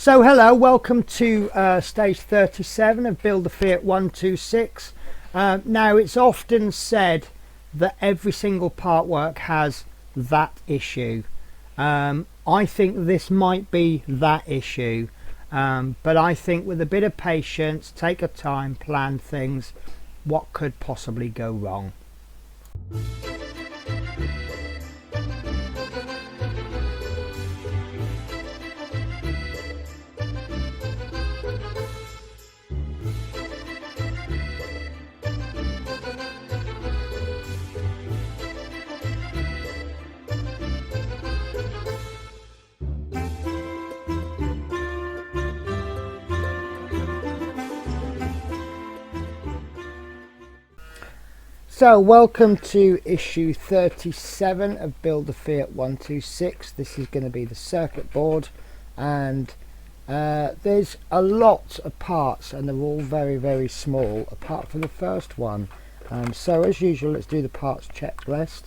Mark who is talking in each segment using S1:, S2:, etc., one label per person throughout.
S1: So hello, welcome to stage 37 of Build the Fiat 126. Now it's often said that every single part work has that issue. I think this might be that issue, but I think with a bit of patience, take a time, plan things, what could possibly go wrong? So welcome to issue 37 of Build the Fiat 126. This is going to be the circuit board, and there's a lot of parts and they're all very small apart from the first one. So as usual, let's do the parts checklist,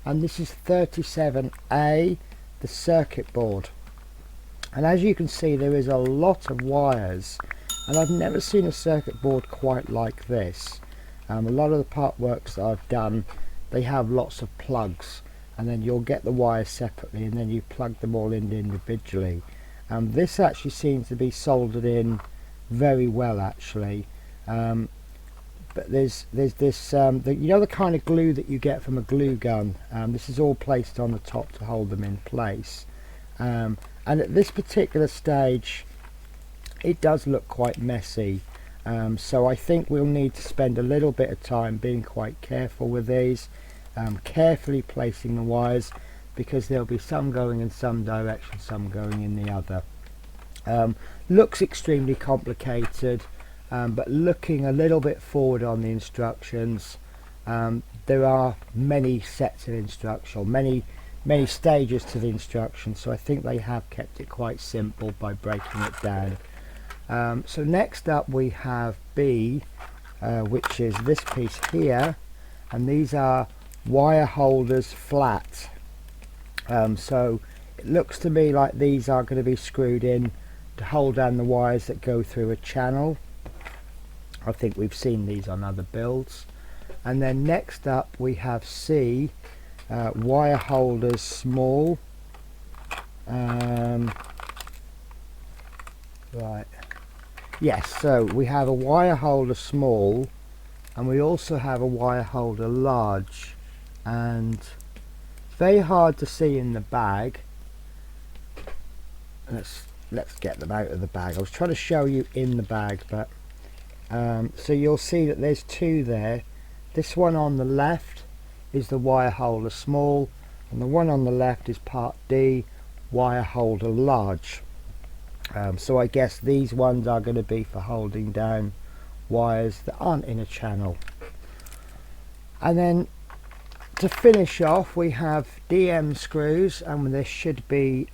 S1: and this is 37A, the circuit board. And as you can see, there is a lot of wires, and I've never seen a circuit board quite like this. A lot of the part works that I've done, they have lots of plugs, and then you'll get the wires separately and then you plug them all in individually. This actually seems to be soldered in very well actually, but there's this you know, the kind of glue that you get from a glue gun. This is all placed on the top to hold them in place, and at this particular stage it does look quite messy. So I think we'll need to spend a little bit of time being quite careful with these, carefully placing the wires, because there'll be some going in some direction, some going in the other. Looks extremely complicated, but looking a little bit forward on the instructions, there are many sets of instructions, many stages to the instructions, so I think they have kept it quite simple by breaking it down. So next up we have B, which is this piece here, and these are wire holders flat. So it looks to me like these are going to be screwed in to hold down the wires that go through a channel. I think we've seen these on other builds. And then next up we have C, wire holders small. Right. Yes, so we have a wire holder small, and we also have a wire holder large, and it's very hard to see in the bag. Let's get them out of the bag. I was trying to show you in the bag, but so you'll see that there's two there. This one on the left is the wire holder small, and the one on the left is part D, wire holder large. So I guess these ones are going to be for holding down wires that aren't in a channel. And then to finish off we have DM screws, and there should be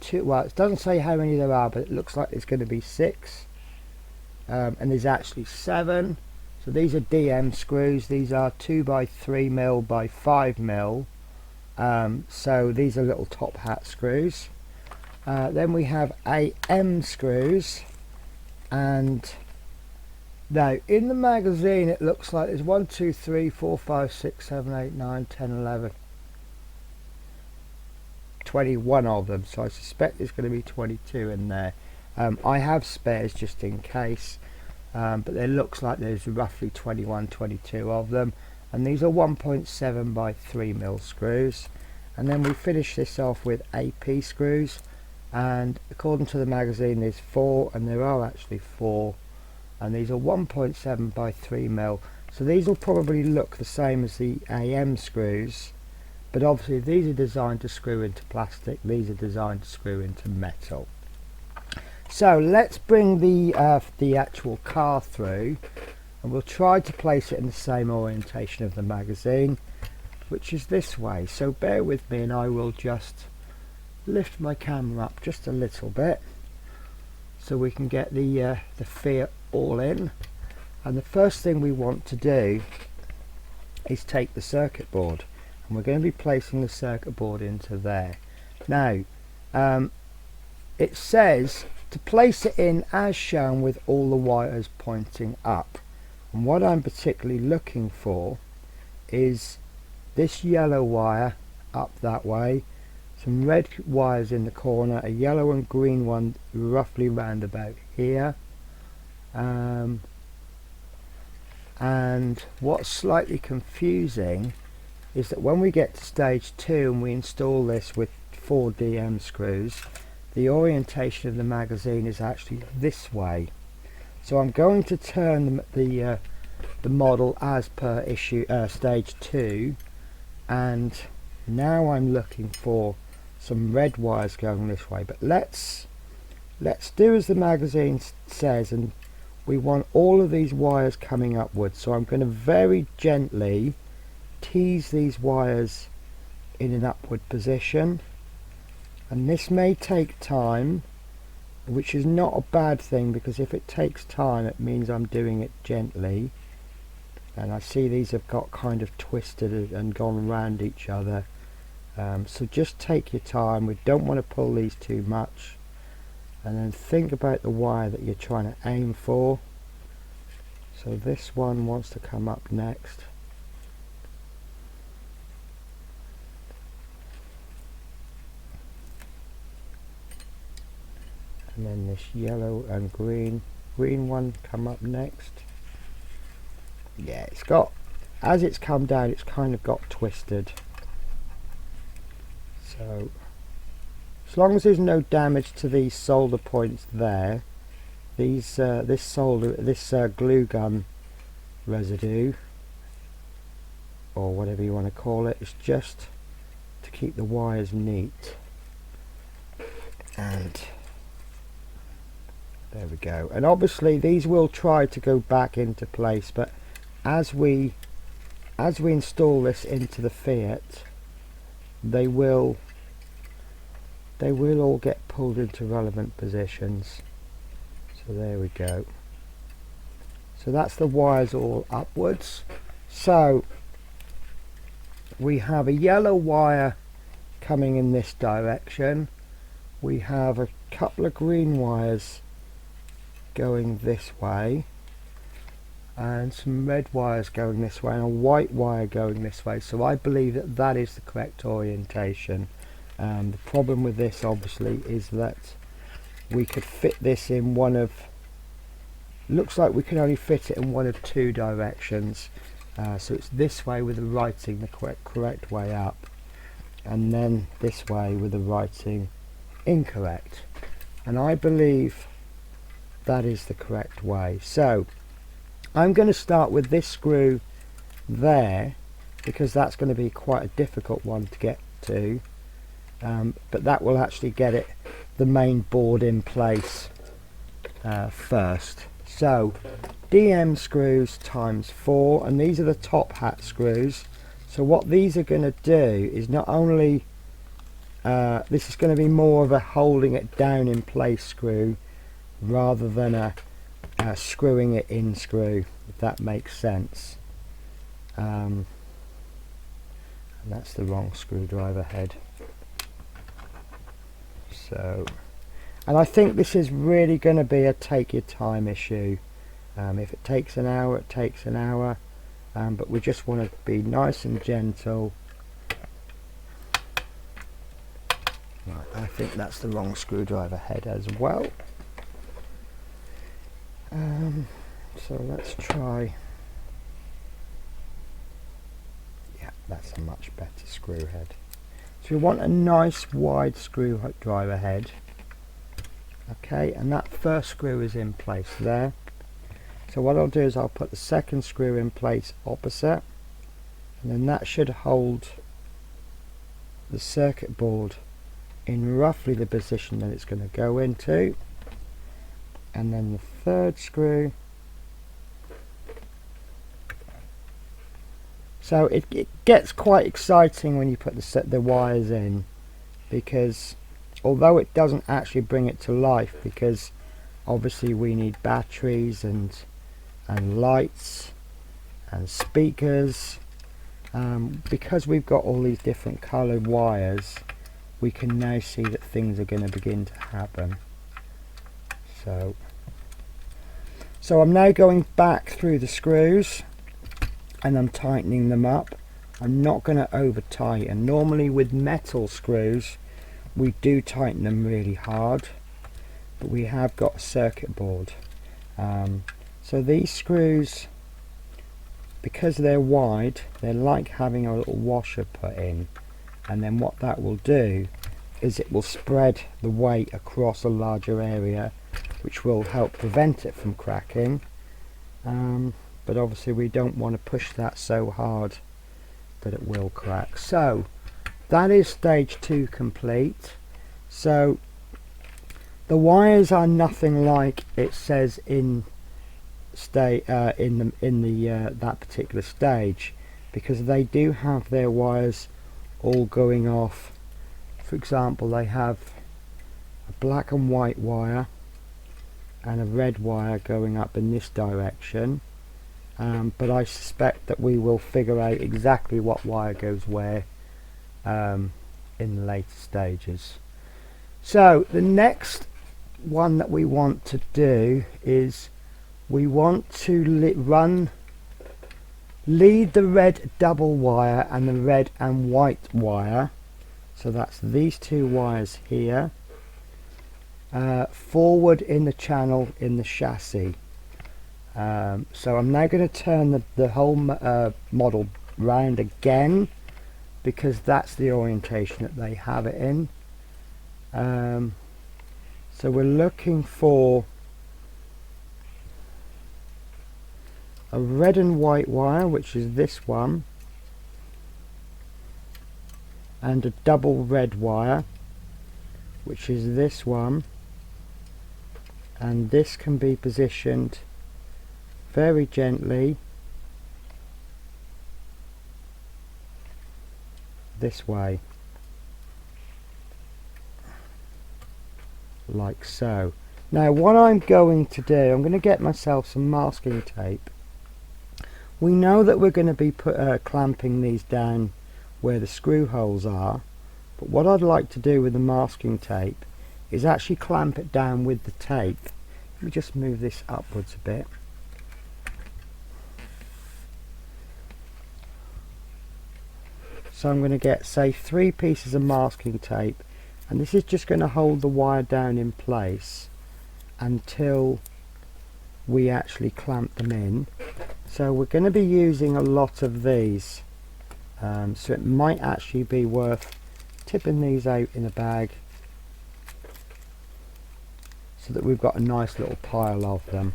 S1: two, well, it doesn't say how many there are, but it looks like there's going to be 6, and there's actually 7. So these are DM screws. These are 2 by 3 mil by 5 mil, so these are little top hat screws. Then we have AM screws, and now in the magazine it looks like there's 1, 2, 3, 4, 5, 6, 7, 8, 9, 10, 11, 21 of them, so I suspect there's going to be 22 in there. I have spares just in case, but it looks like there's roughly 21, 22 of them, and these are 1.7 by 3 mil screws. And then we finish this off with AP screws, and according to the magazine there's 4, and there are actually 4, and these are 1.7 by 3 mil. So these will probably look the same as the AM screws, but obviously these are designed to screw into plastic, these are designed to screw into metal. So let's bring the actual car through, and we'll try to place it in the same orientation of the magazine, which is this way. So bear with me, and I will just lift my camera up just a little bit so we can get the Fiat all in. And the first thing we want to do is take the circuit board, and we're going to be placing the circuit board into there. Now it says to place it in as shown with all the wires pointing up. And what I'm particularly looking for is this yellow wire up that way, some red wires in the corner, a yellow and green one roughly round about here, and what's slightly confusing is that when we get to stage 2 and we install this with 4 DM screws, the orientation of the magazine is actually this way. So I'm going to turn the model as per stage 2, and now I'm looking for some red wires going this way. But let's do as the magazine says, and we want all of these wires coming upwards. So I'm going to very gently tease these wires in an upward position, and this may take time, which is not a bad thing, because if it takes time it means I'm doing it gently. And I see these have got kind of twisted and gone around each other, so just take your time. We don't want to pull these too much, and then think about the wire that you're trying to aim for. So this one wants to come up next. And then this yellow and green one come up next. Yeah, it's got, as it's come down, it's kind of got twisted. So as long as there's no damage to these solder points there, these this glue gun residue, or whatever you want to call it, is just to keep the wires neat. And there we go. And obviously these will try to go back into place, but as we install this into the Fiat, they will all get pulled into relevant positions. So there we go. So that's the wires all upwards. So we have a yellow wire coming in this direction. We have a couple of green wires going this way, and some red wires going this way, and a white wire going this way. So I believe that that is the correct orientation. The problem with this obviously is that we could fit this in one of, looks like we can only fit it in one of 2 directions. So it's this way with the writing the correct way up, and then this way with the writing incorrect. And I believe that is the correct way. So I'm going to start with this screw there, because that's going to be quite a difficult one to get to, but that will actually get it, the main board, in place first. So DM screws times 4, and these are the top hat screws. So what these are going to do is not only this is going to be more of a holding it down in place screw rather than a screwing it in screw, if that makes sense. And that's the wrong screwdriver head. So, and I think this is really going to be a take your time issue. If it takes an hour, it takes an hour, but we just want to be nice and gentle. Right, I think that's the wrong screwdriver head as well. So let's try, yeah, that's a much better screw head. So we want a nice wide screwdriver head. Okay, and that first screw is in place there. So what I'll do is I'll put the second screw in place opposite, and then that should hold the circuit board in roughly the position that it's going to go into. And then the third screw. So it gets quite exciting when you put the wires in, because although it doesn't actually bring it to life, because obviously we need batteries and lights and speakers, because we've got all these different coloured wires, we can now see that things are going to begin to happen. So I'm now going back through the screws and I'm tightening them up. I'm not going to over tighten. Normally with metal screws we do tighten them really hard, but we have got a circuit board. So these screws, because they're wide, they're like having a little washer put in, and then what that will do is it will spread the weight across a larger area, which will help prevent it from cracking. But obviously we don't want to push that so hard that it will crack. So that is stage 2 complete. So the wires are nothing like it says in that particular stage, because they do have their wires all going off. For example, they have a black and white wire and a red wire going up in this direction, but I suspect that we will figure out exactly what wire goes where in the later stages. So the next one that we want to do is we want to lead the red double wire and the red and white wire, so that's these two wires here, forward in the channel in the chassis. So I'm now going to turn the whole model round again, because that's the orientation that they have it in. So we're looking for a red and white wire, which is this one, and a double red wire, which is this one, and this can be positioned very gently this way, like so. Now what I'm going to do, I'm going to get myself some masking tape. We know that we're going to be clamping these down where the screw holes are, but what I'd like to do with the masking tape is actually clamp it down with the tape. Let me just move this upwards a bit. So I'm going to get, say, 3 pieces of masking tape, and this is just going to hold the wire down in place until we actually clamp them in. So we're going to be using a lot of these, so it might actually be worth tipping these out in a bag so that we've got a nice little pile of them.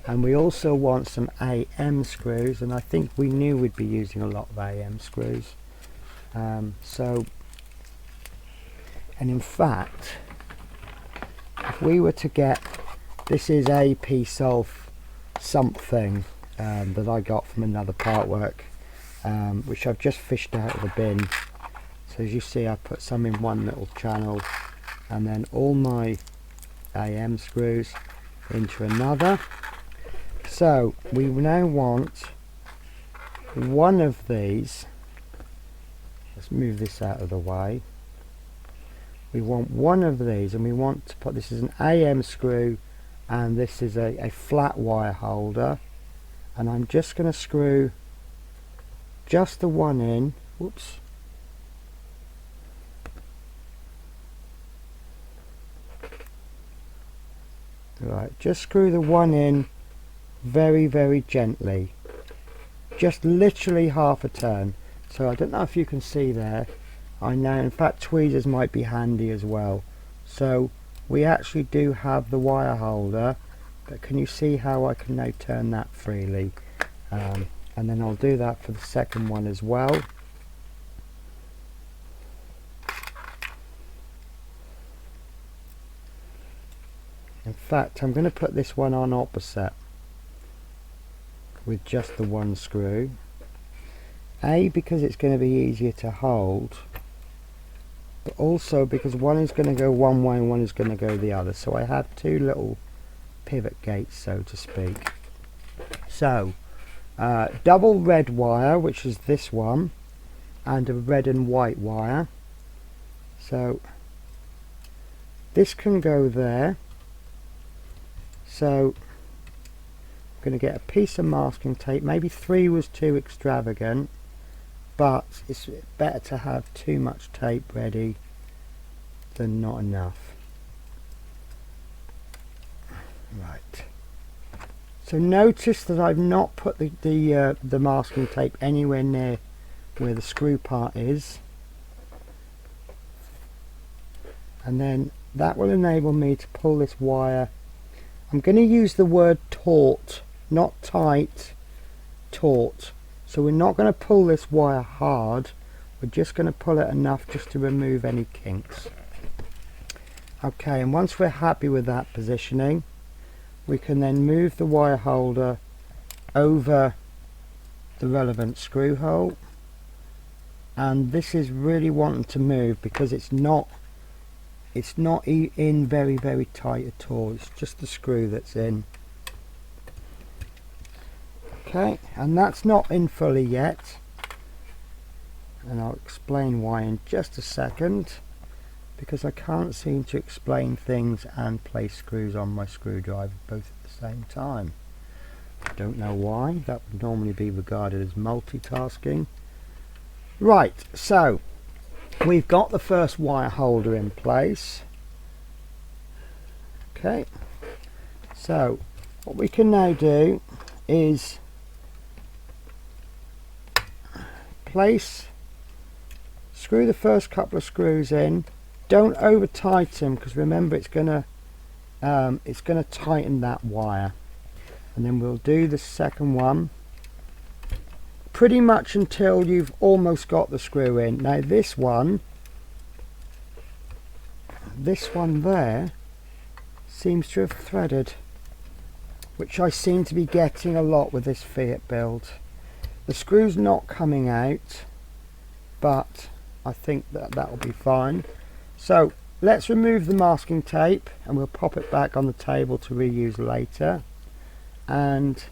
S1: And we also want some AM screws, and I think we knew we'd be using a lot of AM screws. And in fact, if we were to get, this is a piece of something that I got from another part work, which I've just fished out of the bin. So as you see, I put some in one little channel and then all my AM screws into another. So we now want one of these. Let's move this out of the way. We want one of these, and we want to put, this is an AM screw and this is a flat wire holder, and I'm just going to screw just the one in. Whoops. Right, just screw the one in very, very gently, just literally half a turn. So I don't know if you can see there. I know, in fact, tweezers might be handy as well. So we actually do have the wire holder, but can you see how I can now turn that freely? And then I'll do that for the second one as well. In fact, I'm going to put this one on opposite with just the one screw. Because it's going to be easier to hold, but also because one is going to go one way and one is going to go the other. So I have two little pivot gates, so to speak. So double red wire, which is this one, and a red and white wire. So this can go there, So I'm going to get a piece of masking tape. Maybe 3 was too extravagant, but it's better to have too much tape ready than not enough. Right. So notice that I've not put the masking tape anywhere near where the screw part is, and then that will enable me to pull this wire. I'm going to use the word taut, not tight, taut. So we're not going to pull this wire hard, we're just going to pull it enough just to remove any kinks. Okay, and once we're happy with that positioning, we can then move the wire holder over the relevant screw hole, and this is really wanting to move because it's not in very tight at all. It's just the screw that's in. Okay, and that's not in fully yet, and I'll explain why in just a second, because I can't seem to explain things and place screws on my screwdriver both at the same time. I don't know why. That would normally be regarded as multitasking. Right, so we've got the first wire holder in place. Okay, so what we can now do is screw the first couple of screws in. Don't over tighten, because remember it's gonna tighten that wire. And then we'll do the second one pretty much until you've almost got the screw in. Now this one there seems to have threaded, which I seem to be getting a lot with this Fiat build. The screw's not coming out, but I think that will be fine. So let's remove the masking tape and we'll pop it back on the table to reuse later. And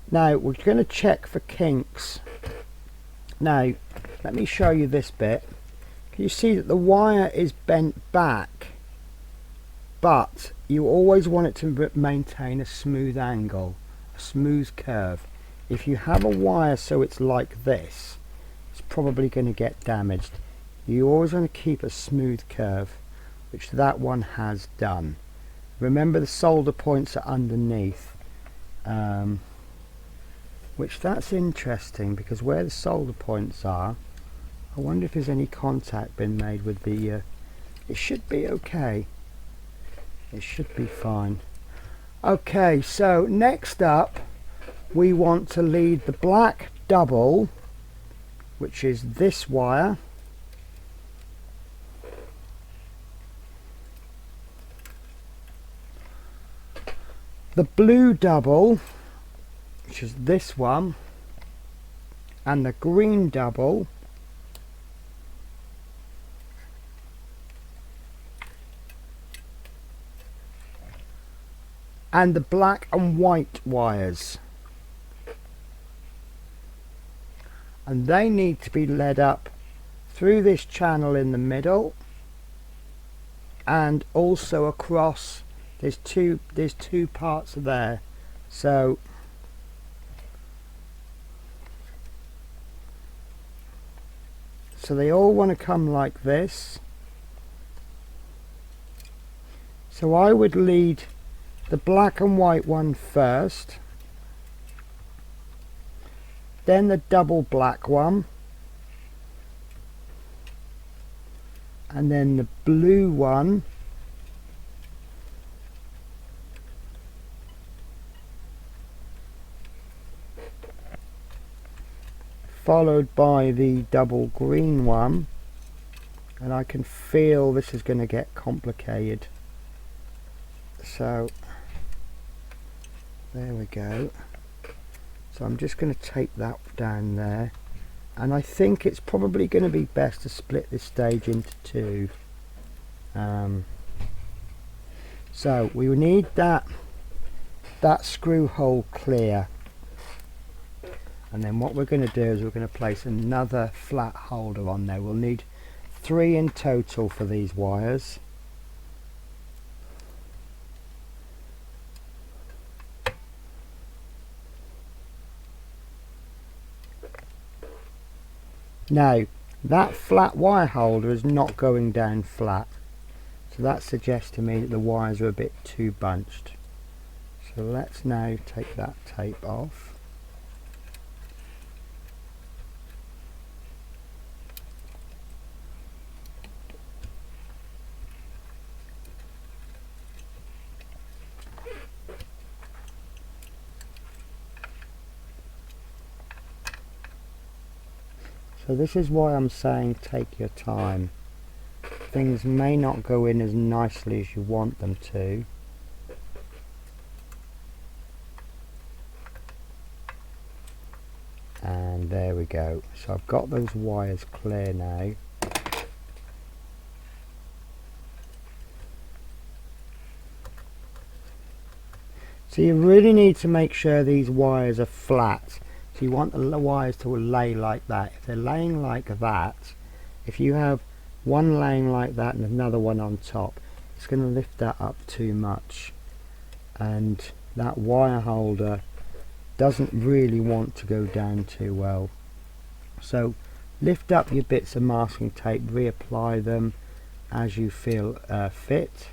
S1: now we're going to check for kinks. Now let me show you this bit. Can you see that the wire is bent back, but you always want it to maintain a smooth angle, a smooth curve. If you have a wire so it's like this, it's probably going to get damaged. You always want to keep a smooth curve, which that one has done. Remember the solder points are underneath, which that's interesting, because where the solder points are, I wonder if there's any contact been made with the it should be okay. It should be fine. Okay, so next up we want to lead the black double, which is this wire, the blue double, which is this one, and the green double, and the black and white wires, and they need to be led up through this channel in the middle and also across. There's two parts there, so they all want to come like this. So I would lead the black and white one first, then the double black one, and then the blue one, followed by the double green one. And I can feel this is going to get complicated, so there we go. So I'm just going to take that down there, and I think it's probably going to be best to split this stage into two. So we need that screw hole clear, and then what we're going to do is we're going to place another flat holder on there. We'll need 3 in total for these wires. Now that flat wire holder is not going down flat, so that suggests to me that the wires are a bit too bunched. So let's now take that tape off. So this is why I'm saying take your time. Things may not go in as nicely as you want them to. And there we go. So I've got those wires clear now. So you really need to make sure these wires are flat. So you want the wires to lay like that. If they're laying like that, if you have one laying like that and another one on top, it's going to lift that up too much, and that wire holder doesn't really want to go down too well. So lift up your bits of masking tape, reapply them as you feel fit,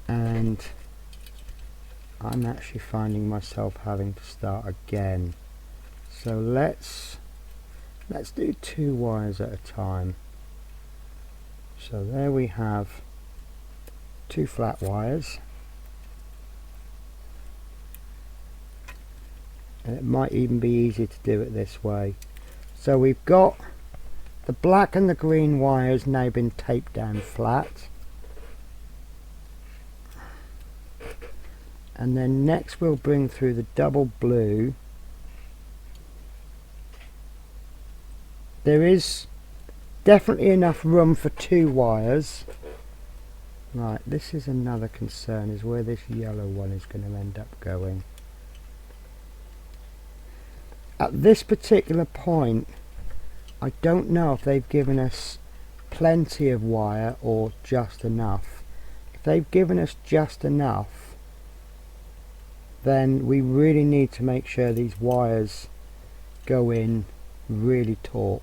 S1: and I'm actually finding myself having to start again. So let's do 2 wires at a time. So there we have 2 flat wires, and it might even be easier to do it this way. So we've got the black and the green wires now been taped down flat. And then next we'll bring through the double blue. There is definitely enough room for 2 wires. Right, this is another concern, is where this yellow one is going to end up going. At this particular point, I don't know if they've given us plenty of wire or just enough. If they've given us just enough, then we really need to make sure these wires go in really taut.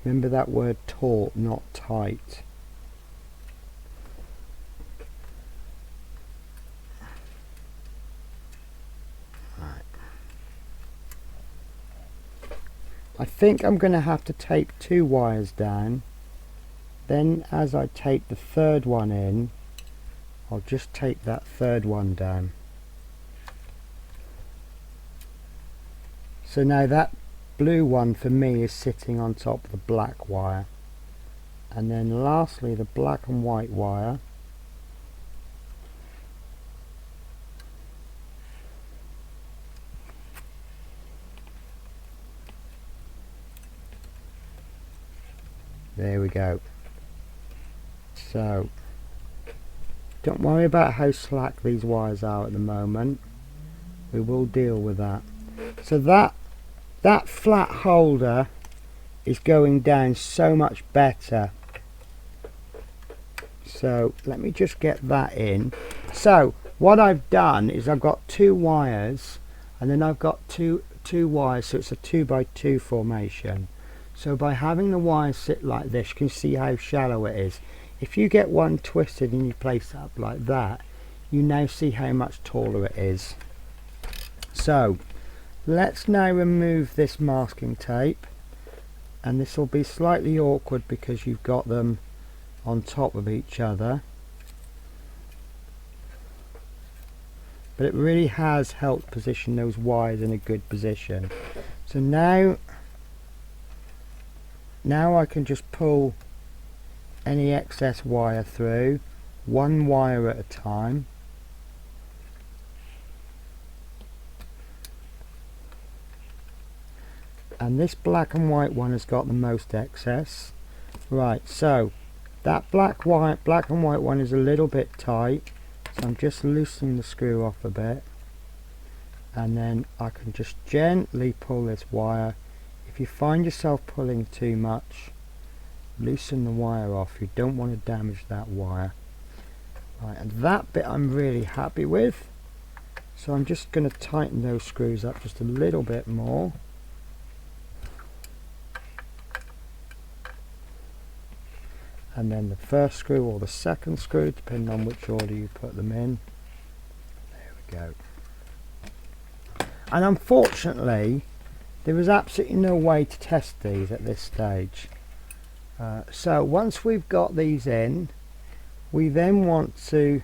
S1: Remember that word taut, not tight. Right. I think I'm going to have to tape 2 wires down. Then as I tape the 3rd one in, I'll just tape that 3rd one down. So now that blue one for me is sitting on top of the black wire, and then lastly the black and white wire there we go. So don't worry about how slack these wires are at the moment, we will deal with that. So that flat holder is going down so much better. So let me just get that in. So what I've done is I've got 2 wires, and then I've got two wires, so it's a 2 by 2 formation. So by having the wires sit like this, you can see how shallow it is. If you get one twisted and you place it up like that, you now see how much taller it is. So let's now remove this masking tape, and this will be slightly awkward because you've got them on top of each other, but it really has helped position those wires in a good position. So now I can just pull any excess wire through, 1 wire at a time. And this black and white one has got the most excess. Right, so that black and white one is a little bit tight, so I'm just loosening the screw off a bit, and then I can just gently pull this wire. If you find yourself pulling too much, loosen the wire off. You don't want to damage that wire. Right, and that bit I'm really happy with. So I'm just going to tighten those screws up just a little bit more. And then the first screw or the second screw, depending on which order you put them in. There we go. And unfortunately, there is absolutely no way to test these at this stage. So once we've got these in, we then want to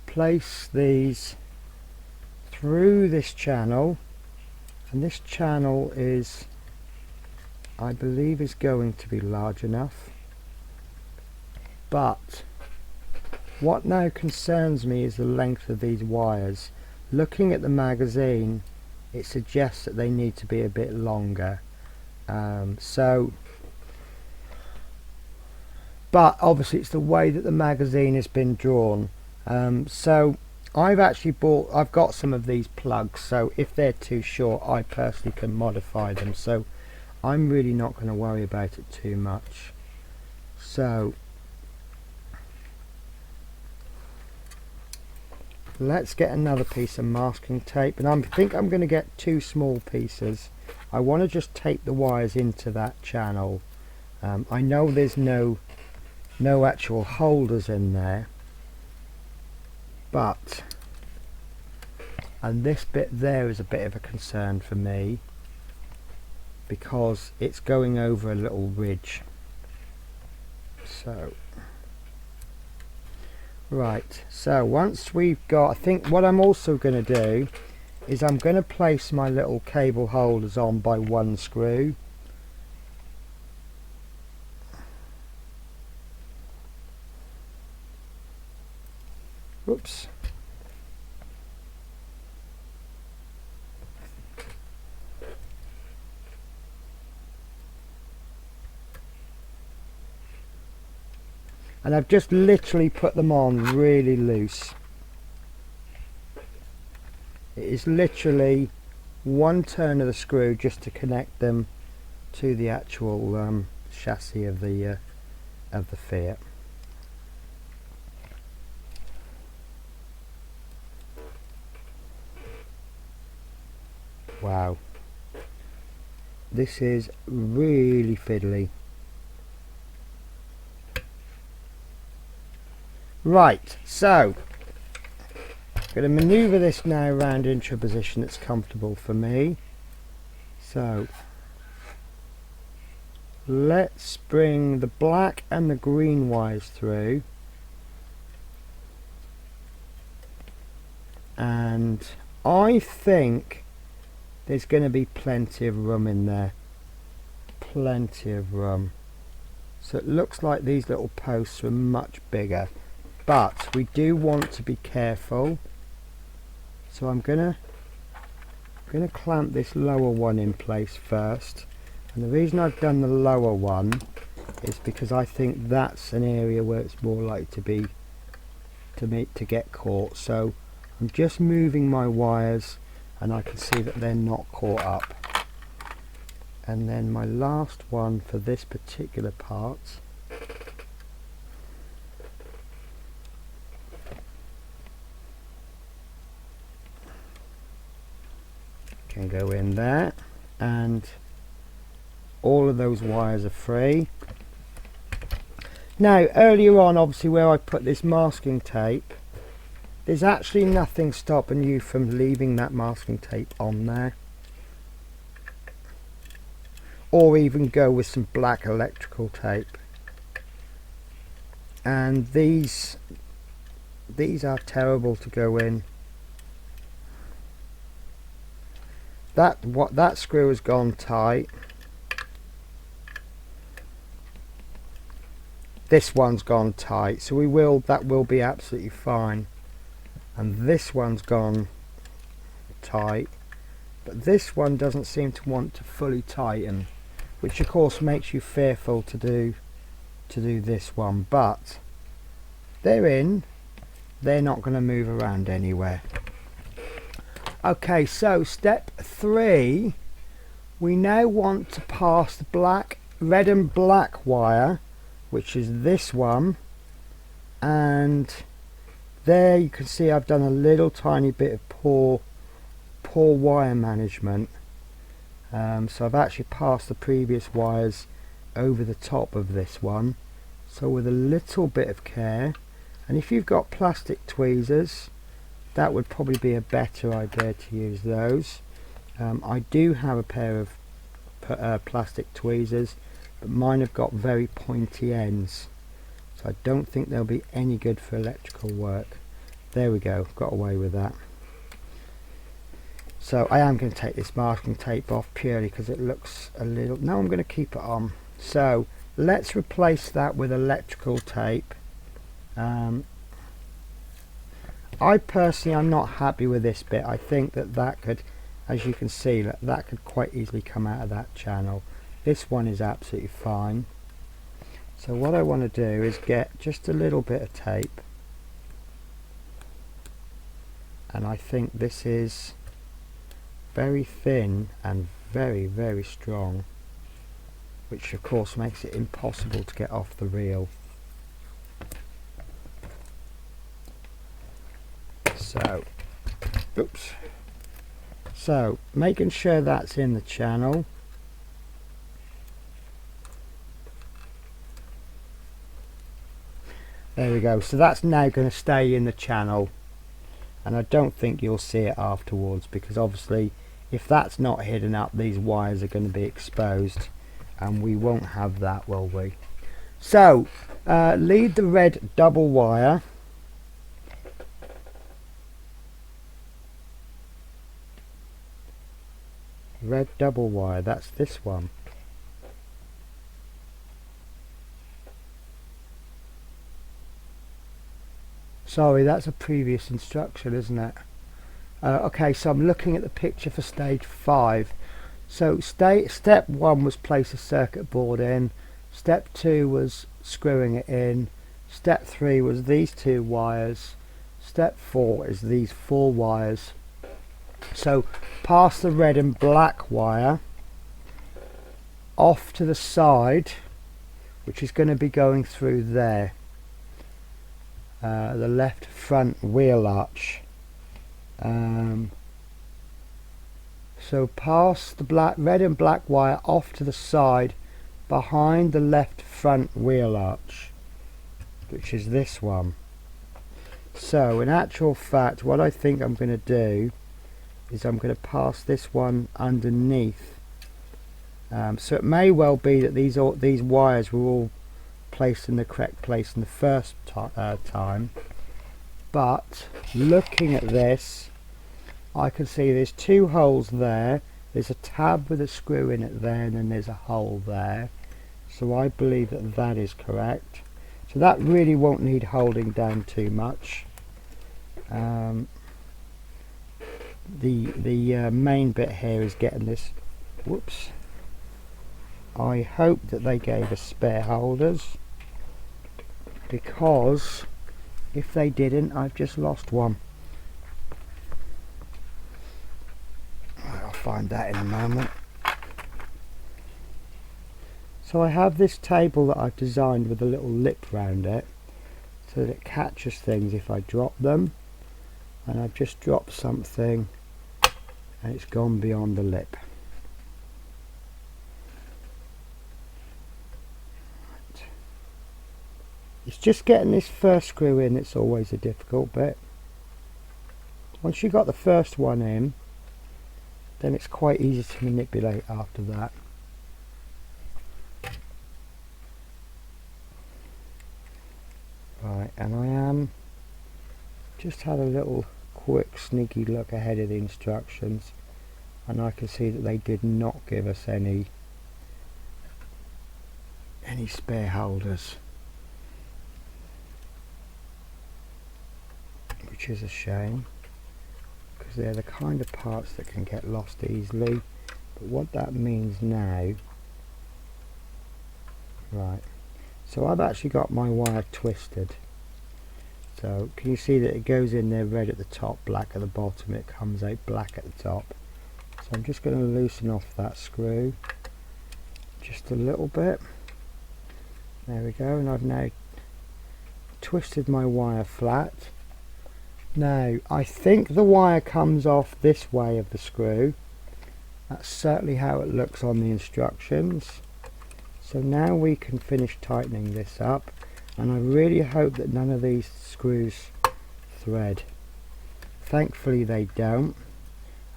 S1: place these through this channel, and this channel is, I believe, is going to be large enough. But what now concerns me is the length of these wires. Looking at the magazine, it suggests that they need to be a bit longer. But obviously it's the way that the magazine has been drawn. So I've got some of these plugs, so if they're too short, I personally can modify them. So I'm really not going to worry about it too much. So let's get another piece of masking tape, and I think I'm going to get 2 small pieces. I want to just tape the wires into that channel. I know there's no actual holders in there, but, and this bit there is a bit of a concern for me because it's going over a little ridge. So right, so once we've got, I think what I'm also going to do is I'm going to place my little cable holders on by 1 screw. Whoops. And I've just literally put them on really loose. It is literally 1 turn of the screw just to connect them to the actual chassis of the Fiat. Wow, this is really fiddly. Right, so I'm going to manoeuvre this now around into a position that's comfortable for me. So let's bring the black and the green wires through, and I think there's going to be plenty of room in there, plenty of room. So it looks like these little posts are much bigger, but we do want to be careful. So I'm gonna clamp this lower one in place first, and the reason I've done the lower one is because I think that's an area where it's more likely to get caught. So I'm just moving my wires, and I can see that they're not caught up. And then my last one for this particular part can go in there, and all of those wires are free. Now earlier on, obviously, where I put this masking tape, there's actually nothing stopping you from leaving that masking tape on there, or even go with some black electrical tape. And these are terrible to go in. That screw has gone tight. This one's gone tight, so that will be absolutely fine. And this one's gone tight, but this one doesn't seem to want to fully tighten, which of course makes you fearful to do this one. But they're in, they're not going to move around anywhere. Okay, so step 3, we now want to pass the red and black wire, which is this one, and there you can see I've done a little tiny bit of poor wire management. So I've actually passed the previous wires over the top of this one. So with a little bit of care, and if you've got plastic tweezers, that would probably be a better idea to use those. I do have a pair of plastic tweezers, but mine have got very pointy ends, so I don't think they'll be any good for electrical work. There we go, got away with that. So I am going to take this masking tape off purely because it looks a little... No, I'm going to keep it on. So let's replace that with electrical tape. I personally am not happy with this bit. I think that could, as you can see, that could quite easily come out of that channel. This one is absolutely fine. So what I want to do is get just a little bit of tape, and I think this is very thin and very, very strong, which of course makes it impossible to get off the reel. So, oops. So, making sure that's in the channel. There we go. So that's now going to stay in the channel, and I don't think you'll see it afterwards, because obviously if that's not hidden up, these wires are going to be exposed, and we won't have that, will we? So, lead the red double wire. Red double wire, that's this one. Sorry, that's a previous instruction, isn't it? Okay, so I'm looking at the picture for stage 5. So step 1 was place a circuit board in, step 2 was screwing it in, step 3 was these 2 wires, step 4 is these 4 wires. So pass the red and black wire off to the side, which is going to be going through there, the left front wheel arch. So pass the red and black wire off to the side behind the left front wheel arch, which is this one. So in actual fact, what I think I'm going to do is I'm going to pass this one underneath. So it may well be that these wires were all placed in the correct place in the first time, but looking at this, I can see there's 2 holes there, there's a tab with a screw in it there, and then there's a hole there. So I believe that that is correct. So that really won't need holding down too much. The main bit here is getting this. Whoops. I hope that they gave us spare holders, because if they didn't, I've just lost one. I'll find that in a moment. So I have this table that I've designed with a little lip round it, so that it catches things if I drop them, and I've just dropped something and it's gone beyond the lip. It's just getting this first screw in that's always a difficult bit. Once you've got the first one in, then it's quite easy to manipulate after that. Right, and I am just had a little quick sneaky look ahead of the instructions, and I can see that they did not give us any spare holders, which is a shame, because they're the kind of parts that can get lost easily. But what that means now, right, so I've actually got my wire twisted. So can you see that it goes in there red at the top, black at the bottom, it comes out black at the top. So I'm just going to loosen off that screw just a little bit. There we go, and I've now twisted my wire flat. Now I think the wire comes off this way of the screw. That's certainly how it looks on the instructions. So now we can finish tightening this up, and I really hope that none of these screws thread. Thankfully they don't,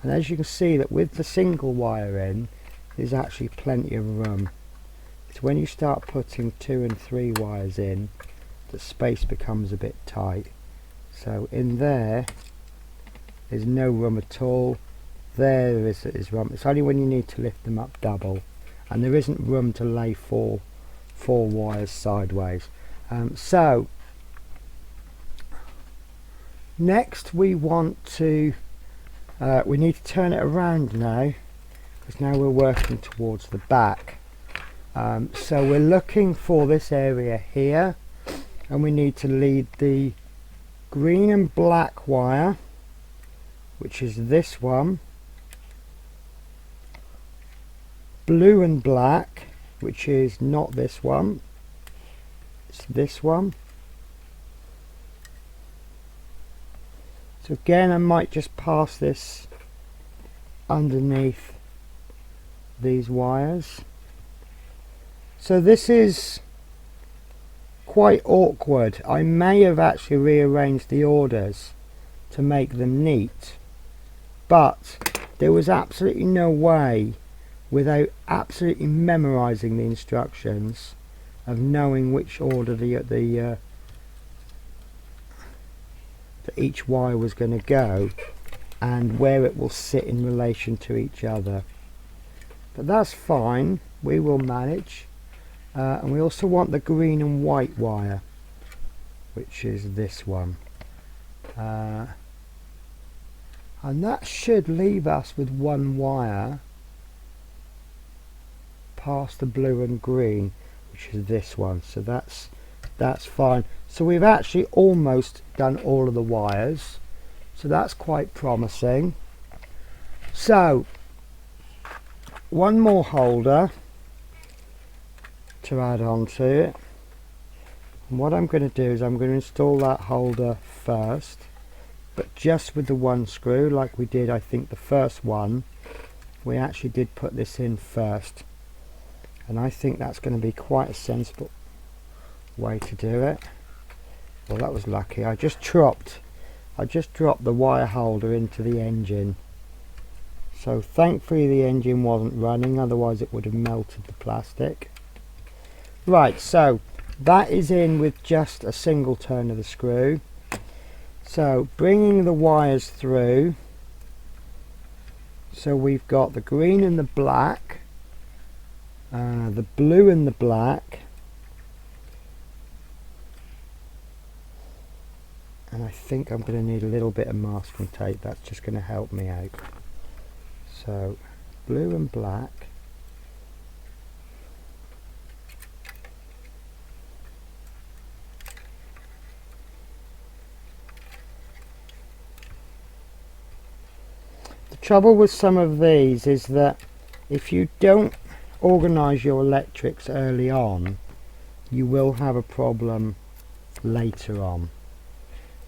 S1: and as you can see that with the single wire in there's actually plenty of room. It's when you start putting 2 and 3 wires in that space becomes a bit tight. So in there's no room at all. There is room. It's only when you need to lift them up double, and there isn't room to lay four wires sideways. So next we want to we need to turn it around now, because now we're working towards the back. So we're looking for this area here, and we need to lead the green and black wire, which is this one, blue and black, which is not this one, it's this one. So again, I might just pass this underneath these wires. So this is quite awkward. I may have actually rearranged the orders to make them neat, but there was absolutely no way, without absolutely memorizing the instructions, of knowing which order that each wire was going to go and where it will sit in relation to each other. But that's fine, we will manage. And we also want the green and white wire, which is this one, and that should leave us with one wire past the blue and green, which is this one. So that's fine. So we've actually almost done all of the wires, so that's quite promising. So one more holder to add on to it, and what I'm going to do is I'm going to install that holder first, but just with the one screw, like we did I think the first one. We actually did put this in first, and I think that's going to be quite a sensible way to do it. Well, that was lucky. I just dropped the wire holder into the engine, so thankfully the engine wasn't running, otherwise it would have melted the plastic. Right, so that is in with just a single turn of the screw. So bringing the wires through, so we've got the green and the black, the blue and the black, and I think I'm going to need a little bit of masking tape. That's just going to help me out. So blue and black, trouble with some of these is that if you don't organize your electrics early on, you will have a problem later on.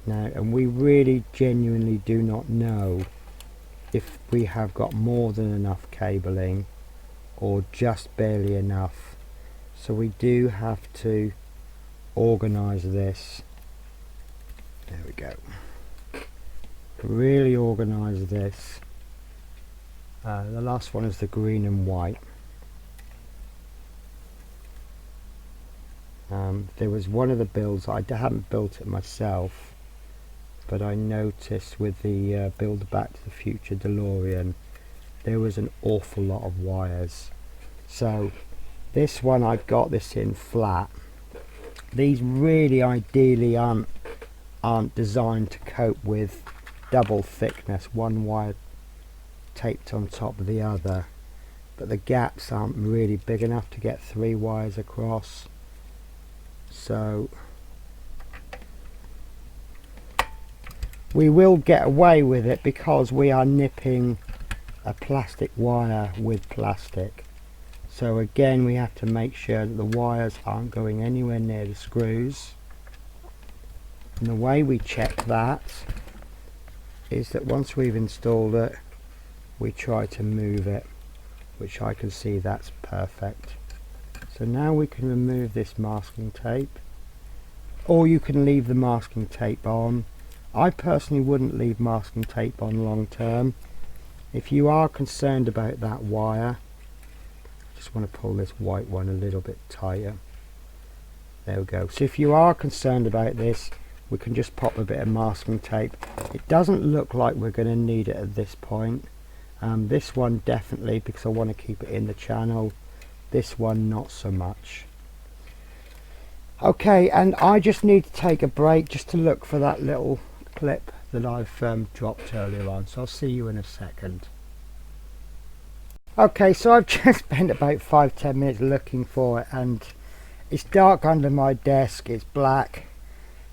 S1: Now, and we really genuinely do not know if we have got more than enough cabling or just barely enough, so we do have to organize this. There we go. Really organize this. The last one is the green and white. There was one of the builds, I haven't built it myself, but I noticed with the build Back to the Future DeLorean, there was an awful lot of wires. So this one, I've got this in flat. These really ideally aren't designed to cope with double thickness, one wire taped on top of the other, but the gaps aren't really big enough to get 3 wires across. So we will get away with it because we are nipping a plastic wire with plastic. So again, we have to make sure that the wires aren't going anywhere near the screws, and the way we check that is that once we've installed it, we try to move it, which I can see that's perfect. So now we can remove this masking tape, or you can leave the masking tape on. I personally wouldn't leave masking tape on long term. If you are concerned about that wire, just want to pull this white one a little bit tighter. There we go. So if you are concerned about this, we can just pop a bit of masking tape. It doesn't look like we're going to need it at this point. This one definitely, because I want to keep it in the channel. This one not so much. Okay, and I just need to take a break just to look for that little clip that I've dropped earlier on, so I'll see you in a second. Okay, so I've just spent about 5-10 minutes looking for it, and it's dark under my desk, it's black.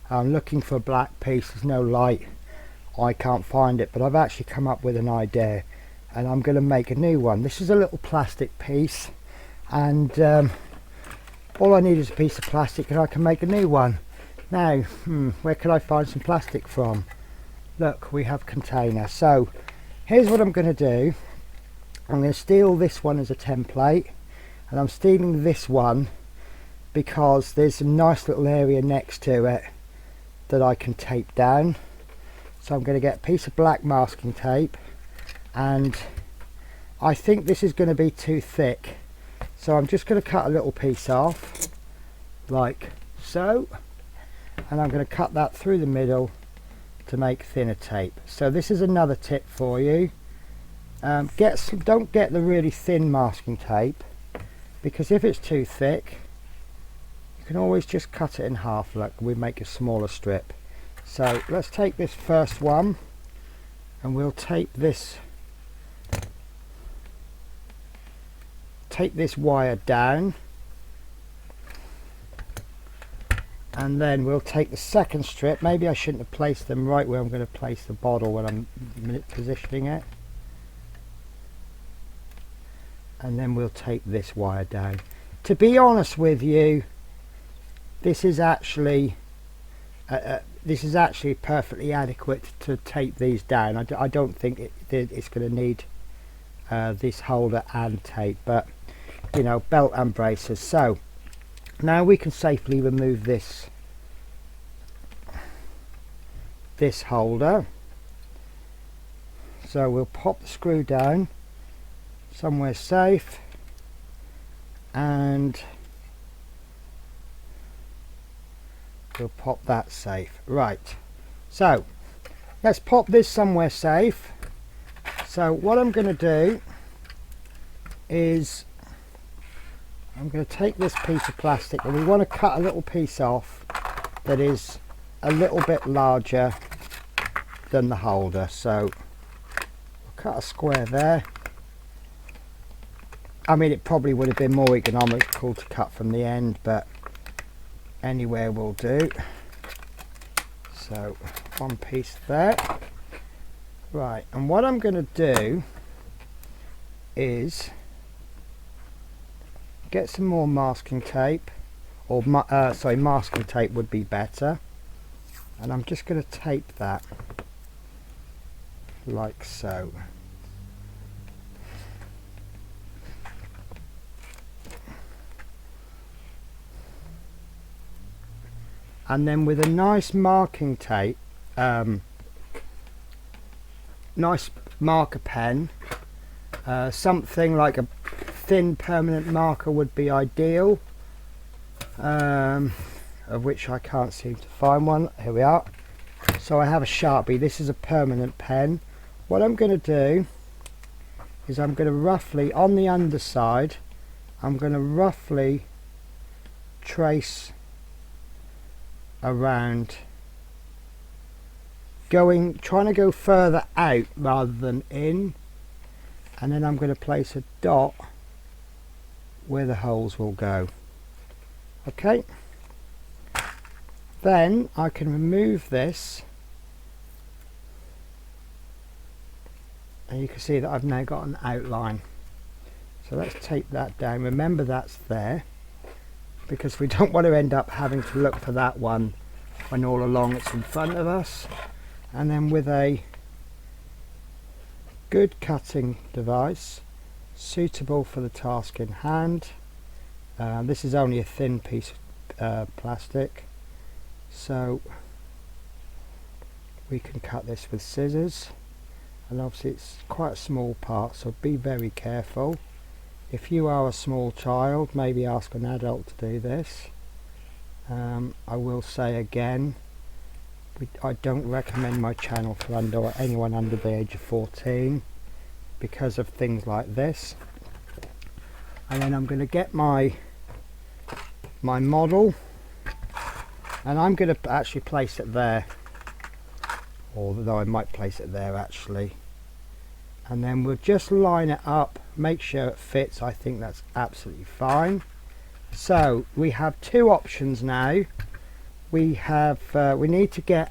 S1: I'm looking for a black piece, there's no light, I can't find it, but I've actually come up with an idea, and I'm going to make a new one. This is a little plastic piece, and all I need is a piece of plastic and I can make a new one. Now, where can I find some plastic from? Look, we have container. So here's what I'm going to do. I'm going to steal this one as a template, and I'm stealing this one because there's a nice little area next to it that I can tape down. So I'm going to get a piece of black masking tape, and I think this is going to be too thick, so I'm just going to cut a little piece off like so, and I'm going to cut that through the middle to make thinner tape. So this is another tip for you. Don't get the really thin masking tape, because if it's too thick you can always just cut it in half. Look, we make a smaller strip. So let's take this first one and we'll tape this wire down, and then we'll take the second strip. Maybe I shouldn't have placed them right where I'm going to place the bottle when I'm positioning it. And then we'll tape this wire down. To be honest with you, this is actually perfectly adequate to tape these down. I don't think it's going to need this holder and tape, but you know, belt and braces. So now we can safely remove this holder. So we'll pop the screw down somewhere safe, and we'll pop that safe. Right, so let's pop this somewhere safe. So what I'm going to do is I'm going to take this piece of plastic, and we want to cut a little piece off that is a little bit larger than the holder. So we'll cut a square there. I mean, it probably would have been more economical to cut from the end, but anywhere will do. So one piece there. Right, and what I'm going to do is get some more masking tape, or sorry, masking tape would be better, and I'm just going to tape that like so. And then with a nice marking tape, nice marker pen, something like a thin permanent marker would be ideal, of which I can't seem to find one. Here we are. So I have a Sharpie. This is a permanent pen. What I'm going to do is I'm going to roughly, on the underside, I'm going to roughly trace around, trying to go further out rather than in, and then I'm going to place a dot where the holes will go. Okay, then I can remove this, and you can see that I've now got an outline. So let's tape that down. Remember, that's there, because we don't want to end up having to look for that one when all along it's in front of us. And then with a good cutting device, suitable for the task in hand. This is only a thin piece of plastic, so we can cut this with scissors, and obviously it's quite a small part, so be very careful. If you are a small child, maybe ask an adult to do this. I will say again, I don't recommend my channel for anyone under the age of 14 because of things like this. And then I'm going to get my model, and I'm going to actually place it there, although I might place it there actually, and then we'll just line it up, make sure it fits. I think that's absolutely fine. So we have two options now. We need to get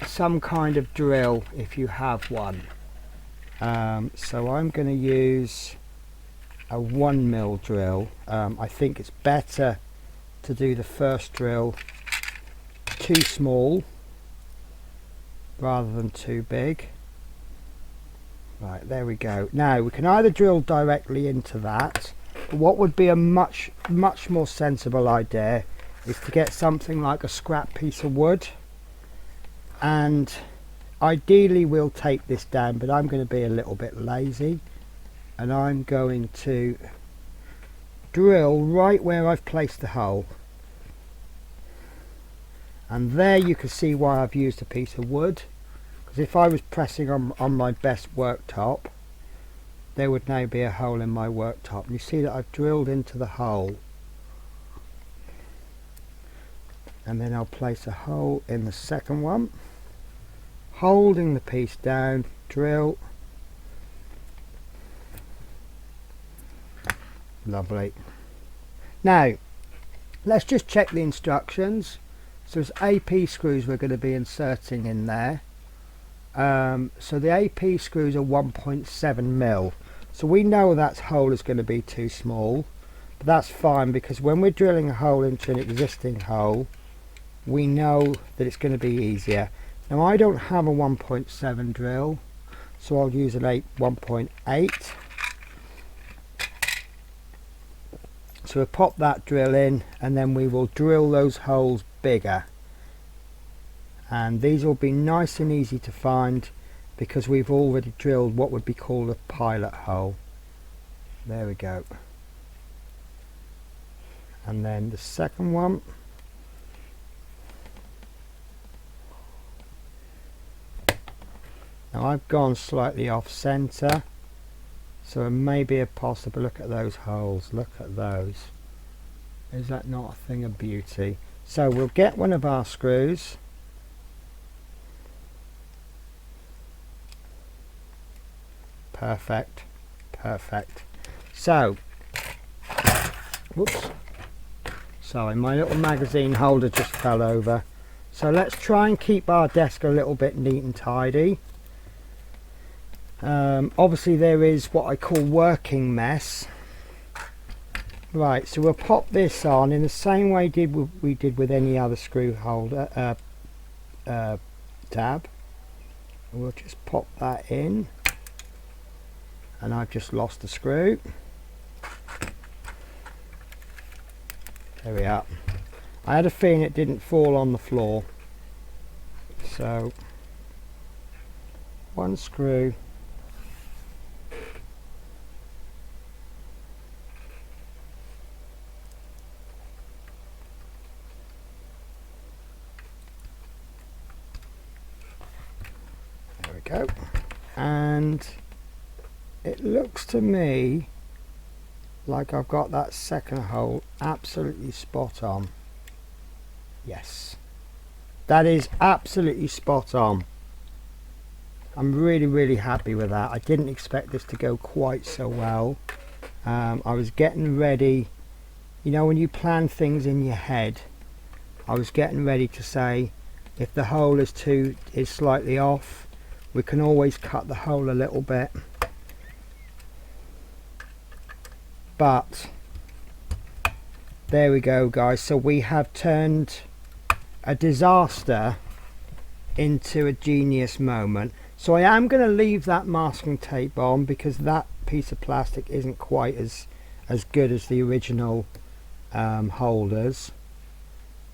S1: some kind of drill if you have one. So I'm going to use a 1mm drill. I think it's better to do the first drill too small rather than too big. Right, there we go. Now we can either drill directly into that, but what would be a much more sensible idea is to get something like a scrap piece of wood, and ideally we'll tape this down, but I'm going to be a little bit lazy, and I'm going to drill right where I've placed the hole. And there you can see why I've used a piece of wood, because if I was pressing on my best worktop, there would now be a hole in my worktop. And you see that I've drilled into the hole, and then I'll place a hole in the second one, holding the piece down, drill. Lovely. Now let's just check the instructions. So there's AP screws we're going to be inserting in there. So the AP screws are 1.7mm, so we know that hole is going to be too small, but that's fine, because when we're drilling a hole into an existing hole, we know that it's going to be easier. Now I don't have a 1.7 drill, so I'll use an 1.8. So we'll pop that drill in, and then we will drill those holes bigger, and these will be nice and easy to find because we've already drilled what would be called a pilot hole. There we go. And then the second one, now I've gone slightly off center, so it may be a possible, look at those holes, look at those. Is that not a thing of beauty? So we'll get one of our screws, perfect, perfect. So, whoops, sorry, my little magazine holder just fell over. So let's try and keep our desk a little bit neat and tidy. Obviously there is what I call working mess. Right, so we'll pop this on in the same way we did with any other screw holder tab. We'll just pop that in, and I've just lost the screw. There we are. I had a feeling it didn't fall on the floor, so one screw. Go. And it looks to me like I've got that second hole absolutely spot on. Yes, that is absolutely spot on. I'm really happy with that. I didn't expect this to go quite so well. I was getting ready, you know, when you plan things in your head, I was getting ready to say if the hole is slightly off, we can always cut the hole a little bit, but there we go, guys. So we have turned a disaster into a genius moment. So I am going to leave that masking tape on because that piece of plastic isn't quite as good as the original holders,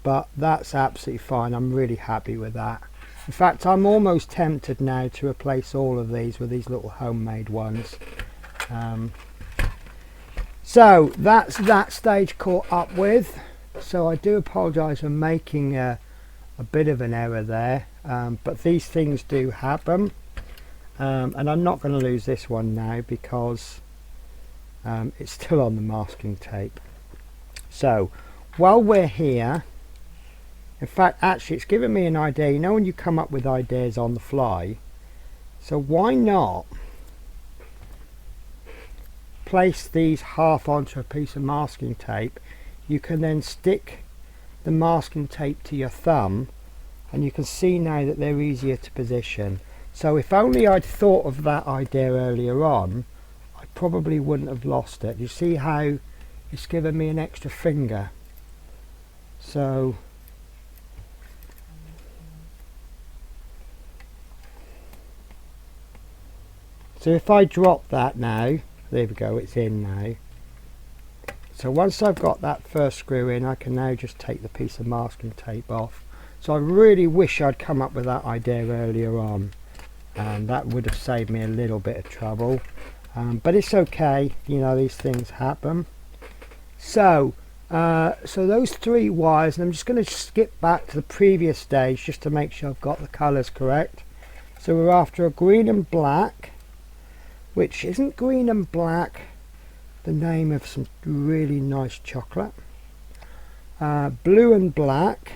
S1: but that's absolutely fine. I'm really happy with that. In fact, I'm almost tempted now to replace all of these with these little homemade ones. So that's that stage caught up with. So I do apologise for making a bit of an error there, but these things do happen, and I'm not going to lose this one now because it's still on the masking tape. So while we're here, in fact, actually it's given me an idea. You know when you come up with ideas on the fly, so why not place these half onto a piece of masking tape? You can then stick the masking tape to your thumb, and you can see now that they're easier to position. So if only I'd thought of that idea earlier on, I probably wouldn't have lost it. You see how it's given me an extra finger? So if I drop that now, there we go, it's in now. So once I've got that first screw in, I can now just take the piece of masking tape off. So I really wish I'd come up with that idea earlier on, and that would have saved me a little bit of trouble, but it's okay, you know, these things happen. So those 3 wires, and I'm just going to skip back to the previous stage just to make sure I've got the colours correct. So we're after a green and black, which isn't green and black the name of some really nice chocolate, blue and black,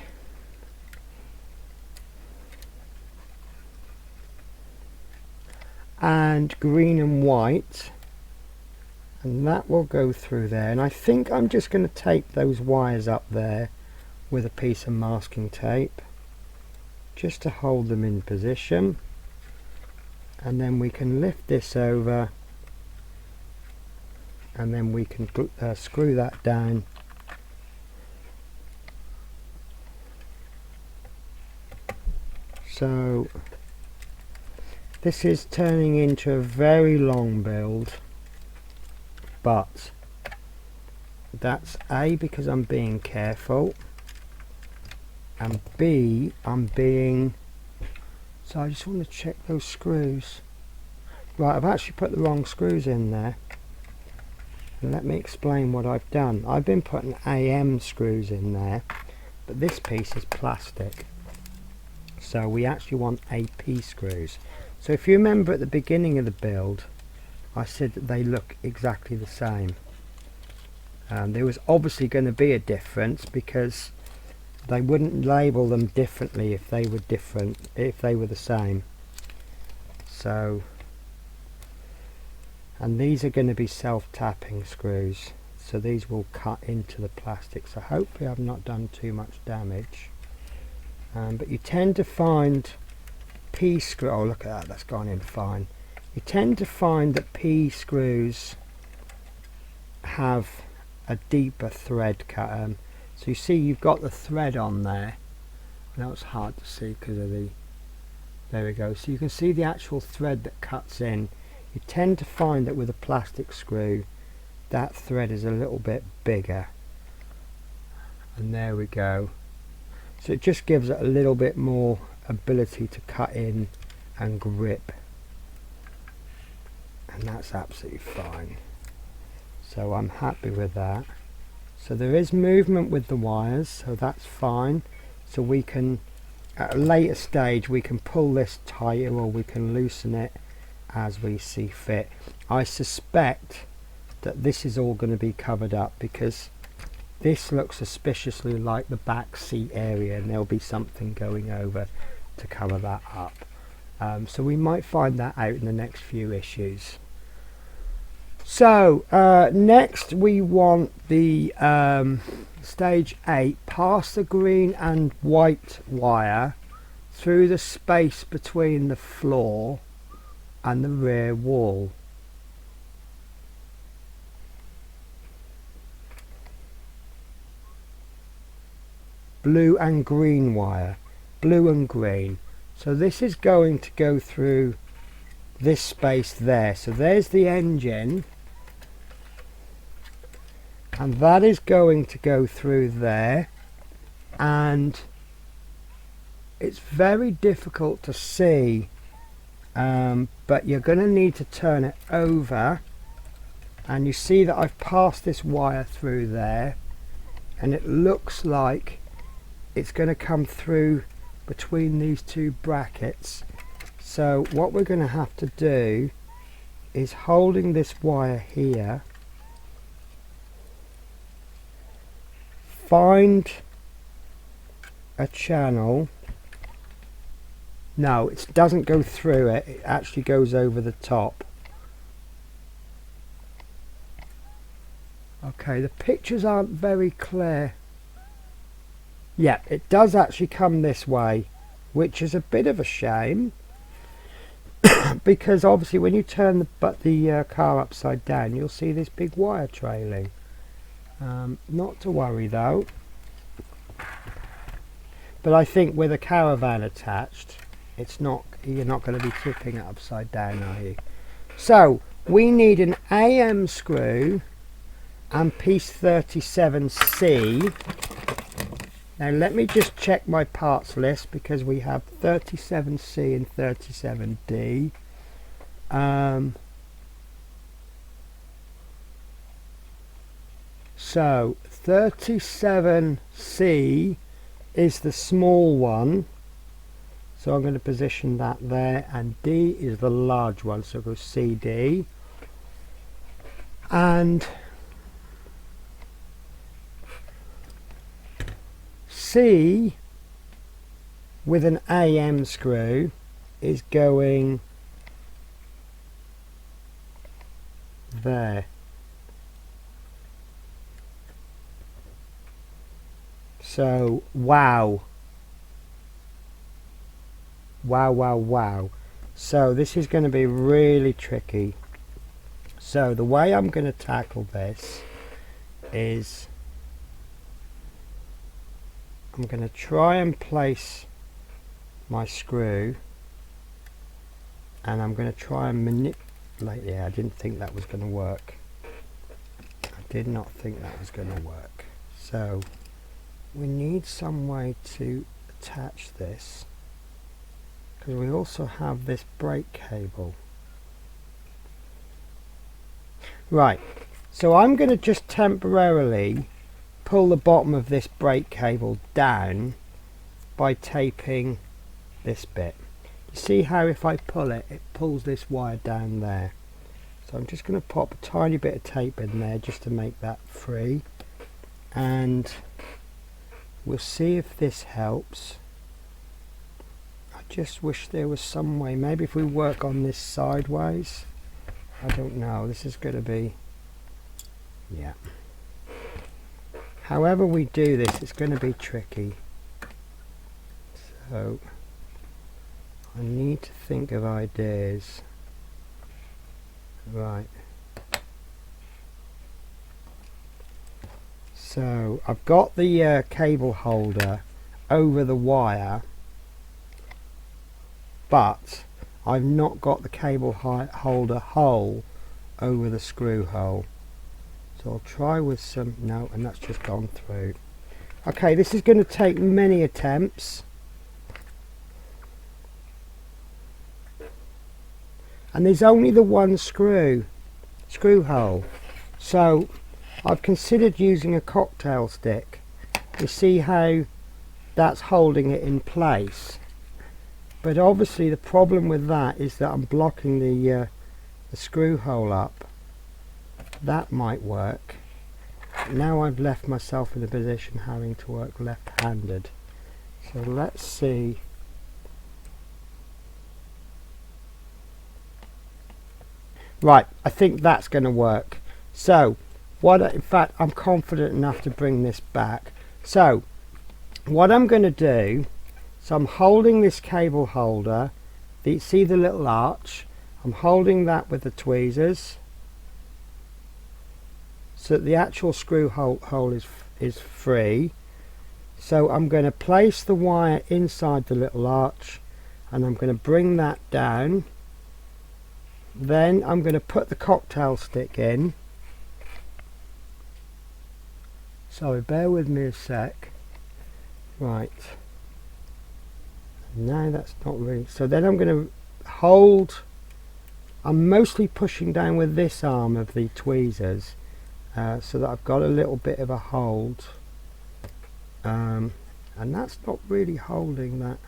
S1: and green and white, and that will go through there. And I think I'm just going to tape those wires up there with a piece of masking tape just to hold them in position, and then we can lift this over, and then we can screw that down. So this is turning into a very long build, but that's A, because I'm being careful, and B, so I just want to check those screws. Right, I've actually put the wrong screws in there. And let me explain what I've done. I've been putting AM screws in there, but this piece is plastic, so we actually want AP screws. So if you remember at the beginning of the build, I said that they look exactly the same. There was obviously going to be a difference because they wouldn't label them differently if they were different, if they were the same. So, and these are going to be self-tapping screws, so these will cut into the plastic, so hopefully I've not done too much damage. But you tend to find P screw, oh look at that, that's gone in fine. You tend to find that P screws have a deeper thread cut. So you see you've got the thread on there. I know it's hard to see because of the, there we go. So you can see the actual thread that cuts in. You tend to find that with a plastic screw that thread is a little bit bigger, and there we go. So it just gives it a little bit more ability to cut in and grip, and that's absolutely fine. So I'm happy with that. So there is movement with the wires, so that's fine. So we can, at a later stage, we can pull this tighter or we can loosen it as we see fit. I suspect that this is all going to be covered up because this looks suspiciously like the back seat area, and there'll be something going over to cover that up. So we might find that out in the next few issues. So next we want the stage 8 past the green and white wire through the space between the floor and the rear wall. Blue and green wire, blue and green. So this is going to go through this space there. So there's the engine, and that is going to go through there, and it's very difficult to see, but you're going to need to turn it over, and you see that I've passed this wire through there, and it looks like it's going to come through between these two brackets. So what we're going to have to do is, holding this wire here, find a channel. No, it doesn't go through it, it actually goes over the top. Okay, the pictures aren't very clear. Yeah, it does actually come this way, which is a bit of a shame because obviously when you turn the car upside down, you'll see this big wire trailing. Not to worry though, but I think with a caravan attached, you're not going to be tipping it upside down, are you? So we need an AM screw and piece 37C. Now let me just check my parts list, because we have 37C and 37D. So 37C is the small one, so I'm going to position that there, and D is the large one, so go CD. And C with an AM screw is going there. So wow. So this is going to be really tricky. So the way I'm going to tackle this is, I'm going to try and place my screw, and I'm going to try and manipulate. Yeah, I didn't think that was going to work. I did not think that was going to work. So we need some way to attach this, because we also have this brake cable. Right, so I'm going to just temporarily pull the bottom of this brake cable down by taping this bit. You see how if I pull it, it pulls this wire down there. So I'm just going to pop a tiny bit of tape in there just to make that free, and we'll see if this helps. I just wish there was some way, maybe if we work on this sideways. I don't know, this is going to be, yeah. However we do this, it's going to be tricky. So I need to think of ideas. Right. So I've got the cable holder over the wire, but I've not got the cable holder hole over the screw hole. So I'll try with some, no, and that's just gone through. Okay, this is going to take many attempts. And there's only the one screw hole. So I've considered using a cocktail stick. You see how that's holding it in place. But obviously the problem with that is that I'm blocking the screw hole up. That might work. Now I've left myself in a position having to work left-handed. So let's see. Right, I think that's going to work. So, in fact, I'm confident enough to bring this back. So, what I'm going to do, so I'm holding this cable holder. See the little arch? I'm holding that with the tweezers, so that the actual screw hole is free. So I'm going to place the wire inside the little arch. and I'm going to bring that down. Then I'm going to put the cocktail stick in. Sorry, bear with me a sec. Right. No, that's not really. So then I'm going to hold. I'm mostly pushing down with this arm of the tweezers, so that I've got a little bit of a hold. And that's not really holding that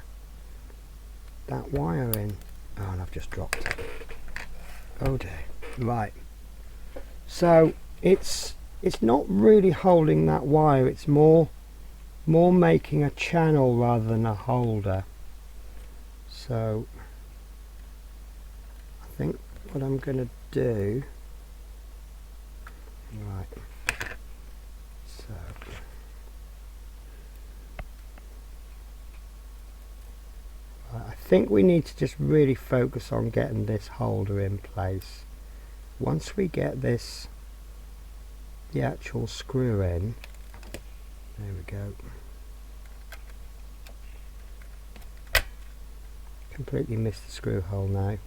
S1: wire in. Oh, and I've just dropped it. Oh dear. Right. So it's not really holding that wire. It's more making a channel rather than a holder. So I think what I'm going to do. Right. So. I think we need to just really focus on getting this holder in place. Once we get the actual screw in, there we go. Completely missed the screw hole now.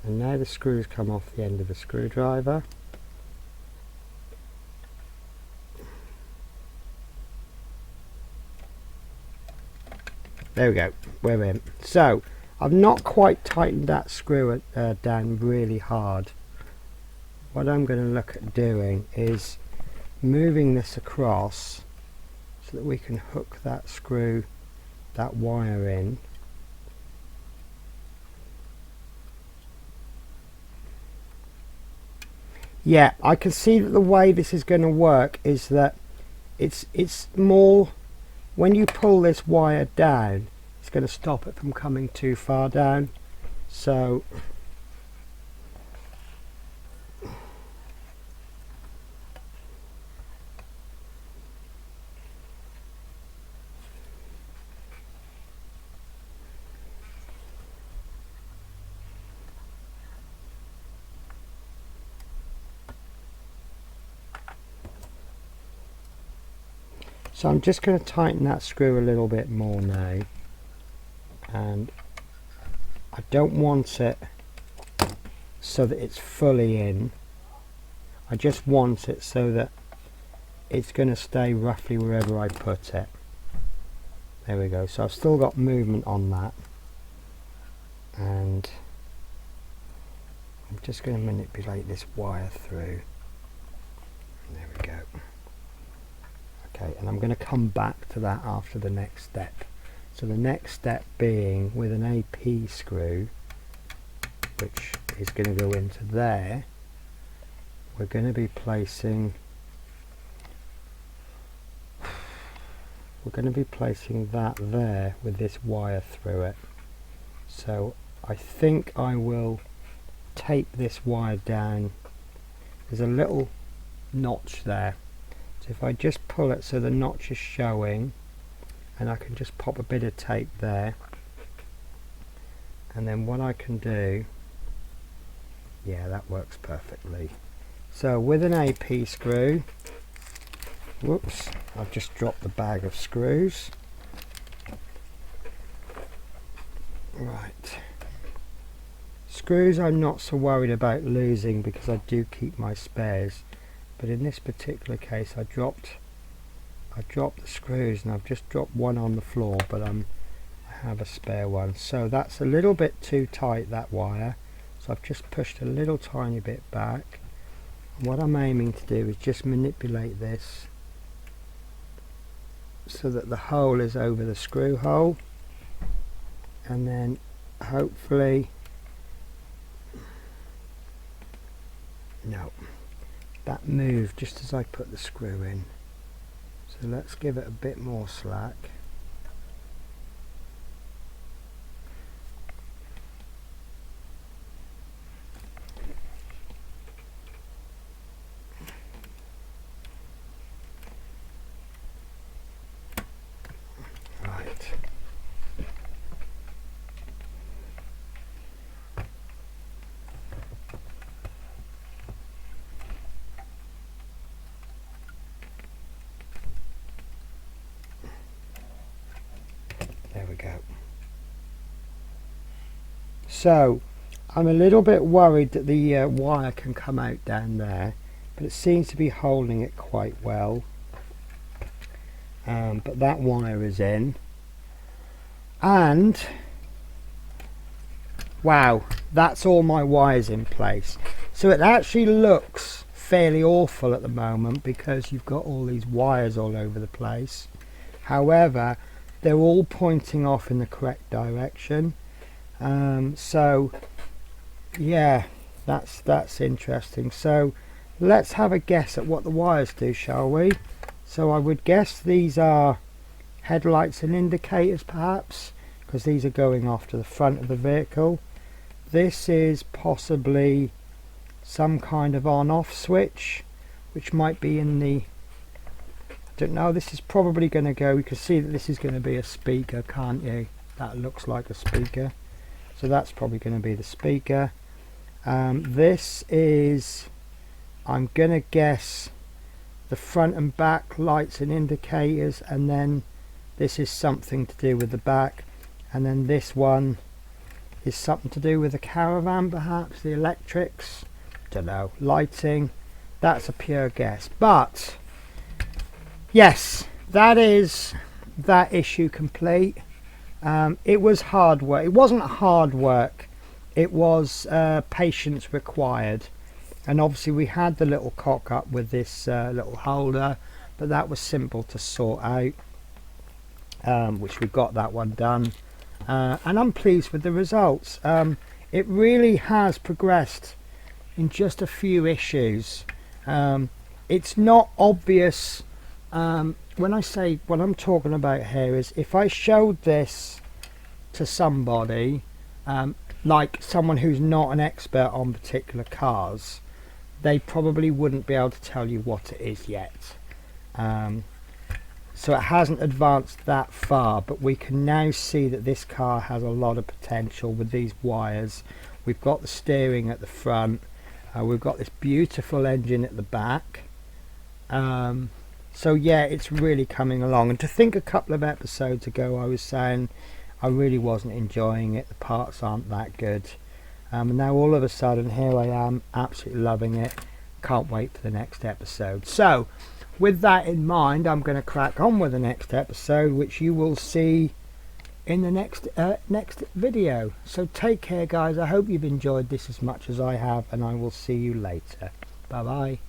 S1: And now the screws come off the end of the screwdriver. There we go, we're in. So I've not quite tightened that screw down really hard. What I'm going to look at doing is moving this across so that we can hook that wire in. Yeah, I can see that the way this is going to work is that it's more, when you pull this wire down, it's going to stop it from coming too far down. So I'm just going to tighten that screw a little bit more now, and I don't want it so that it's fully in. I just want it so that it's going to stay roughly wherever I put it. There we go. So I've still got movement on that, and I'm just going to manipulate this wire through. There we go. Okay, and I'm going to come back to that after the next step. So the next step being with an AP screw, which is going to go into there, we're going to be placing that there with this wire through it. So I think I will tape this wire down. There's a little notch there. So if I just pull it so the notch is showing, and I can just pop a bit of tape there, and then what I can do, yeah, that works perfectly. So with an AP screw, whoops, I've just dropped the bag of screws. Right, screws I'm not so worried about losing because I do keep my spares, but in this particular case I dropped the screws, and I've just dropped one on the floor, but I have a spare one. So that's a little bit too tight, that wire, so I've just pushed a little tiny bit back. And what I'm aiming to do is just manipulate this so that the hole is over the screw hole, and then hopefully, no, that moved just as I put the screw in. So let's give it a bit more slack. Right. we go. So I'm a little bit worried that the wire can come out down there, but it seems to be holding it quite well. But that wire is in, and wow, that's all my wires in place. So it actually looks fairly awful at the moment because you've got all these wires all over the place. However, they're all pointing off in the correct direction. So yeah, that's interesting. So let's have a guess at what the wires do, shall we? So I would guess these are headlights and indicators, perhaps, because these are going off to the front of the vehicle. This is possibly some kind of on-off switch, which might be in the, I don't know, this is probably going to go, you can see that this is going to be a speaker, can't you? That looks like a speaker. So that's probably going to be the speaker. This is, I'm going to guess, the front and back lights and indicators, and then this is something to do with the back, and then this one is something to do with the caravan, perhaps the electrics, don't know, lighting. That's a pure guess, but yes, that is that issue complete. It was hard work. It wasn't hard work, it was patience required. And obviously we had the little cock up with this little holder, but that was simple to sort out, which we got that one done, and I'm pleased with the results. It really has progressed in just a few issues. It's not obvious. When I say, what I'm talking about here is, if I showed this to somebody, like someone who's not an expert on particular cars, they probably wouldn't be able to tell you what it is yet. So it hasn't advanced that far, but we can now see that this car has a lot of potential with these wires. We've got the steering at the front, we've got this beautiful engine at the back. So yeah, it's really coming along. And to think a couple of episodes ago I was saying I really wasn't enjoying it, the parts aren't that good. And now all of a sudden here I am, absolutely loving it. Can't wait for the next episode. So with that in mind, I'm going to crack on with the next episode, which you will see in the next video. So take care, guys. I hope you've enjoyed this as much as I have, and I will see you later. Bye bye.